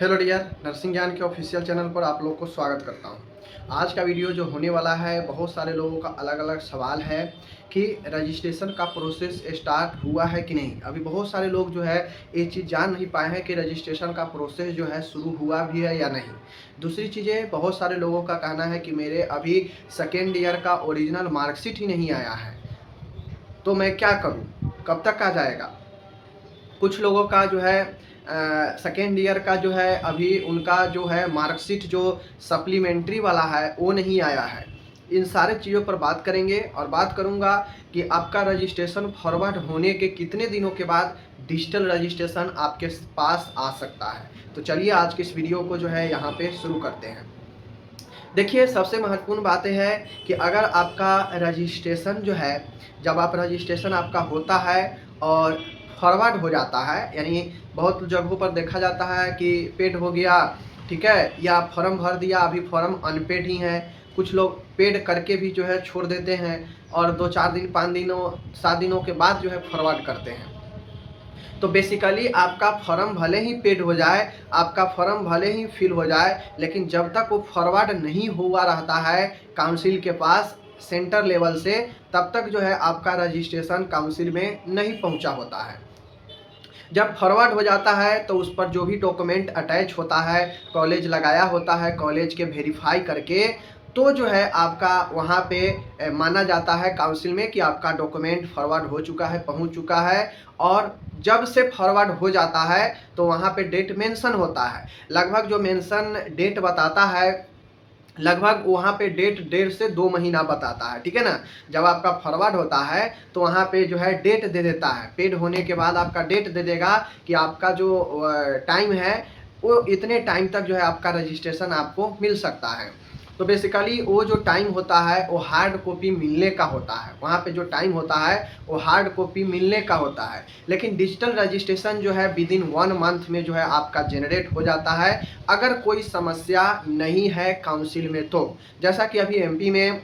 Hello dear, nursing ज्ञान के official channel पर आप लोग को स्वागत करता हूं। आज का वीडियो जो होने वाला है, बहुत सारे लोगों का अलग अलग सवाल है कि रजिस्ट्रेशन का प्रोसेस स्टार्ट हुआ है कि नहीं। अभी बहुत सारे लोग जो है ये चीज़ जान नहीं पाए हैं कि रजिस्ट्रेशन का प्रोसेस जो है शुरू हुआ भी है या नहीं। दूसरी चीज़ें, बहुत सारे लोगों का कहना है कि मेरे अभी सेकेंड ईयर का ओरिजिनल मार्कशीट ही नहीं आया है, तो मैं क्या करूँ, कब तक आ जाएगा। कुछ लोगों का जो है सेकेंड ईयर का जो है अभी उनका जो है मार्कशीट जो सप्लीमेंट्री वाला है वो नहीं आया है। इन सारे चीज़ों पर बात करेंगे और बात करूंगा कि आपका रजिस्ट्रेशन फॉरवर्ड होने के कितने दिनों के बाद डिजिटल रजिस्ट्रेशन आपके पास आ सकता है। तो चलिए आज के इस वीडियो को जो है यहाँ पे शुरू करते हैं। देखिए, सबसे महत्वपूर्ण बात है कि अगर आपका रजिस्ट्रेशन जो है, जब आप रजिस्ट्रेशन आपका होता है और फॉरवर्ड हो जाता है, यानी बहुत जगहों पर देखा जाता है कि पेड हो गया, ठीक है, या फॉर्म भर दिया, अभी फॉर्म अनपेड ही है। कुछ लोग पेड करके भी जो है छोड़ देते हैं और 2-4 दिन, 5 दिनों, 7 दिनों के बाद जो है फॉरवर्ड करते हैं। तो बेसिकली आपका फॉर्म भले ही पेड हो जाए, आपका फॉर्म भले ही फिल हो जाए, लेकिन जब तक वो फॉरवर्ड नहीं हुआ रहता है काउंसिल के पास सेंटर लेवल से, तब तक जो है आपका रजिस्ट्रेशन काउंसिल में नहीं पहुंचा होता है। जब फॉरवर्ड हो जाता है तो उस पर जो भी डॉक्यूमेंट अटैच होता है, कॉलेज लगाया होता है, कॉलेज के वेरीफाई करके, तो जो है आपका वहाँ पे माना जाता है काउंसिल में कि आपका डॉक्यूमेंट फॉरवर्ड हो चुका है, पहुँच चुका है। और जब से फॉरवर्ड हो जाता है तो वहाँ पे डेट मेंशन होता है, लगभग जो मेंशन डेट बताता है, लगभग वहाँ पे डेट 1.5 से 2 महीना बताता है, ठीक है ना। जब आपका फॉरवर्ड होता है तो वहाँ पे जो है डेट दे देता है, पेड होने के बाद आपका डेट दे देगा कि आपका जो टाइम है वो इतने टाइम तक जो है आपका रजिस्ट्रेशन आपको मिल सकता है। तो बेसिकली वो जो टाइम होता है वो हार्ड कॉपी मिलने का होता है, वहाँ पे जो टाइम होता है वो हार्ड कॉपी मिलने का होता है। लेकिन डिजिटल रजिस्ट्रेशन जो है विदिन 1 मंथ में जो है आपका जनरेट हो जाता है, अगर कोई समस्या नहीं है काउंसिल में। तो जैसा कि अभी एमपी में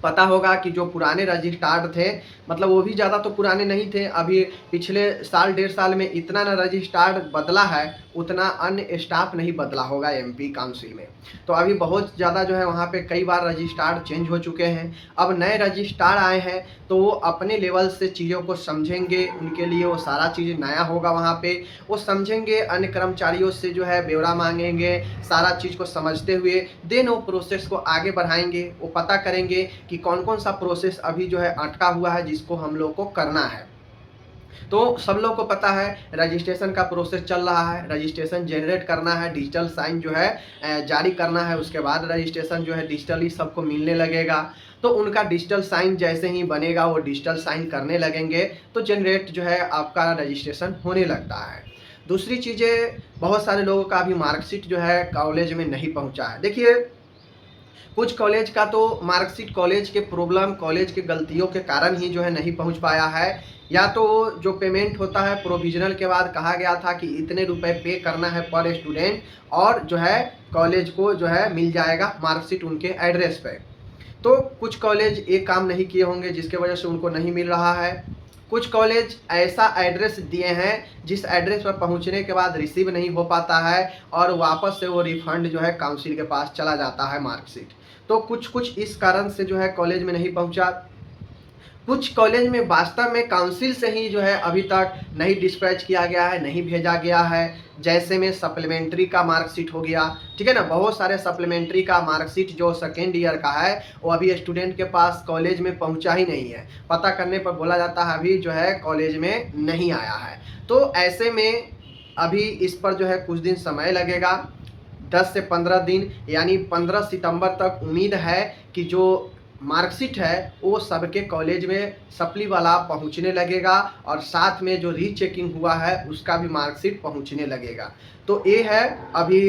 पता होगा कि जो पुराने रजिस्ट्रार थे, मतलब वो भी ज़्यादा तो पुराने नहीं थे, अभी पिछले साल 1.5 साल में इतना ना रजिस्ट्रार बदला है, उतना अन्य स्टाफ नहीं बदला होगा एमपी काउंसिल में। तो अभी बहुत ज़्यादा जो है वहाँ पे कई बार रजिस्ट्रार चेंज हो चुके हैं। अब नए रजिस्ट्रार आए हैं तो वो अपने लेवल से चीज़ों को समझेंगे, उनके लिए वो सारा चीज़ नया होगा। वहाँ पे वो समझेंगे, अन्य कर्मचारियों से जो है ब्यौरा मांगेंगे, सारा चीज़ को समझते हुए देन वो प्रोसेस को आगे बढ़ाएंगे। वो पता करेंगे कि कौन कौन सा प्रोसेस अभी जो है अटका हुआ है जिसको हम लोग को करना है। तो सब लोग को पता है रजिस्ट्रेशन का प्रोसेस चल रहा है, रजिस्ट्रेशन जनरेट करना है, डिजिटल साइन जो है जारी करना है, उसके बाद रजिस्ट्रेशन जो है डिजिटली सबको मिलने लगेगा। तो उनका डिजिटल साइन जैसे ही बनेगा, वो डिजिटल साइन करने लगेंगे तो जनरेट जो है आपका रजिस्ट्रेशन होने लगता है। दूसरी चीज़ें, बहुत सारे लोगों का अभी मार्कशीट जो है कॉलेज में नहीं पहुंचा है। देखिए, कुछ कॉलेज का तो मार्कशीट कॉलेज के प्रॉब्लम, कॉलेज के गलतियों के कारण ही जो है नहीं पहुंच पाया है, या तो जो पेमेंट होता है प्रोविजनल के बाद कहा गया था कि इतने रुपए पे करना है पर स्टूडेंट, और जो है कॉलेज को जो है मिल जाएगा मार्कशीट उनके एड्रेस पे। तो कुछ कॉलेज ये काम नहीं किए होंगे जिसके वजह से उनको नहीं मिल रहा है। कुछ कॉलेज ऐसा एड्रेस दिए हैं जिस एड्रेस पर पहुंचने के बाद रिसीव नहीं हो पाता है और वापस से वो रिफंड जो है काउंसिल के पास चला जाता है मार्कशीट। तो कुछ कुछ इस कारण से जो है कॉलेज में नहीं पहुंचा। कुछ कॉलेज में वास्तव में काउंसिल से ही जो है अभी तक नहीं डिस्पैच किया गया है, नहीं भेजा गया है। जैसे में सप्लीमेंट्री का मार्कशीट हो गया, ठीक है ना, बहुत सारे सप्लीमेंट्री का मार्कशीट जो सेकेंड ईयर का है वो अभी स्टूडेंट के पास कॉलेज में पहुंचा ही नहीं है। पता करने पर बोला जाता है अभी जो है कॉलेज में नहीं आया है। तो ऐसे में अभी इस पर जो है कुछ दिन समय लगेगा, 10 से 15 दिन, यानी 15 सितंबर तक उम्मीद है कि जो मार्कशीट है वो सबके कॉलेज में सप्ली वाला पहुंचने लगेगा और साथ में जो रीचेकिंग हुआ है उसका भी मार्कशीट पहुंचने लगेगा। तो ये है अभी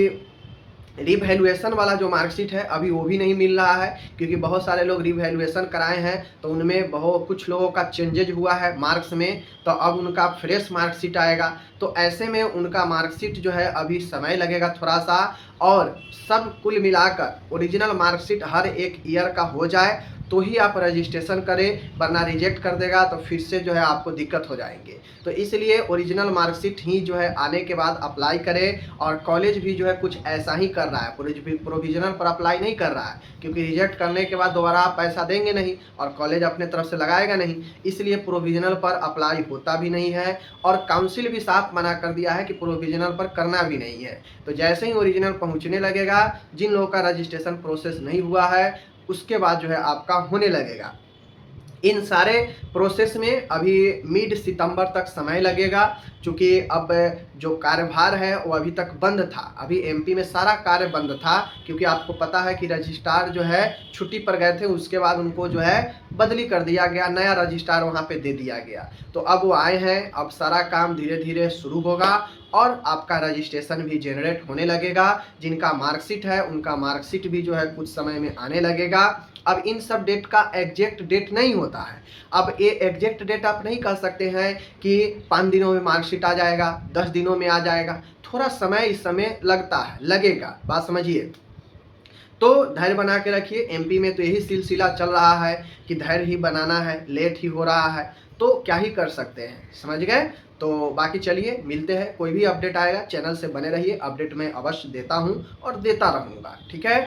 रिवैल्यूएशन वाला जो मार्कशीट है अभी वो भी नहीं मिल रहा है, क्योंकि बहुत सारे लोग रिवैल्यूएशन कराए हैं तो उनमें बहुत कुछ लोगों का चेंजेज हुआ है मार्क्स में, तो अब उनका फ्रेश मार्कशीट आएगा। तो ऐसे में उनका मार्कशीट जो है अभी समय लगेगा थोड़ा सा, और सब कुल मिलाकर ओरिजिनल मार्कशीट हर एक ईयर का हो जाए तो ही आप रजिस्ट्रेशन करें, वरना रिजेक्ट कर देगा तो फिर से जो है आपको दिक्कत हो जाएंगे। तो इसलिए ओरिजिनल मार्कशीट ही जो है आने के बाद अप्लाई करें। और कॉलेज भी जो है कुछ ऐसा ही कर रहा है, प्रोविजनल पर अप्लाई नहीं कर रहा है, क्योंकि रिजेक्ट करने के बाद दोबारा आप पैसा देंगे नहीं और कॉलेज अपने तरफ से लगाएगा नहीं, इसलिए प्रोविजनल पर अप्लाई होता भी नहीं है। और काउंसिल भी साफ मना कर दिया है कि प्रोविजनल पर करना भी नहीं है। तो जैसे ही ओरिजिनल पहुंचने लगेगा, जिन लोगों का रजिस्ट्रेशन प्रोसेस नहीं हुआ है उसके बाद जो है आपका होने लगेगा। इन सारे प्रोसेस में अभी मिड सितंबर तक समय लगेगा, क्योंकि अब जो कार्यभार है वो अभी तक बंद था। अभी एमपी में सारा कार्य बंद था, क्योंकि आपको पता है कि रजिस्ट्रार जो है छुट्टी पर गए थे, उसके बाद उनको जो है बदली कर दिया गया, नया रजिस्ट्रार वहाँ पे दे दिया गया। तो अब वो आए हैं, अब सारा काम धीरे धीरे शुरू होगा और आपका रजिस्ट्रेशन भी जनरेट होने लगेगा। जिनका मार्कशीट है उनका मार्कशीट भी जो है कुछ समय में आने लगेगा। अब इन सब डेट का एग्जैक्ट डेट नहीं होता है। अब ये एग्जैक्ट डेट आप नहीं कह सकते हैं कि 5 दिनों में मार्कशीट आ जाएगा, 10 दिनों में आ जाएगा। थोड़ा समय इस समय लगता है, लगेगा, बात समझिए। तो धैर्य बना के रखिए। एमपी में तो यही सिलसिला चल रहा है कि धैर्य ही बनाना है, लेट ही हो रहा है, तो क्या ही कर सकते हैं, समझ गए। तो बाकी चलिए मिलते हैं, कोई भी अपडेट आएगा चैनल से बने रहिए, अपडेट मैं अवश्य देता हूँ और देता रहूँगा, ठीक है।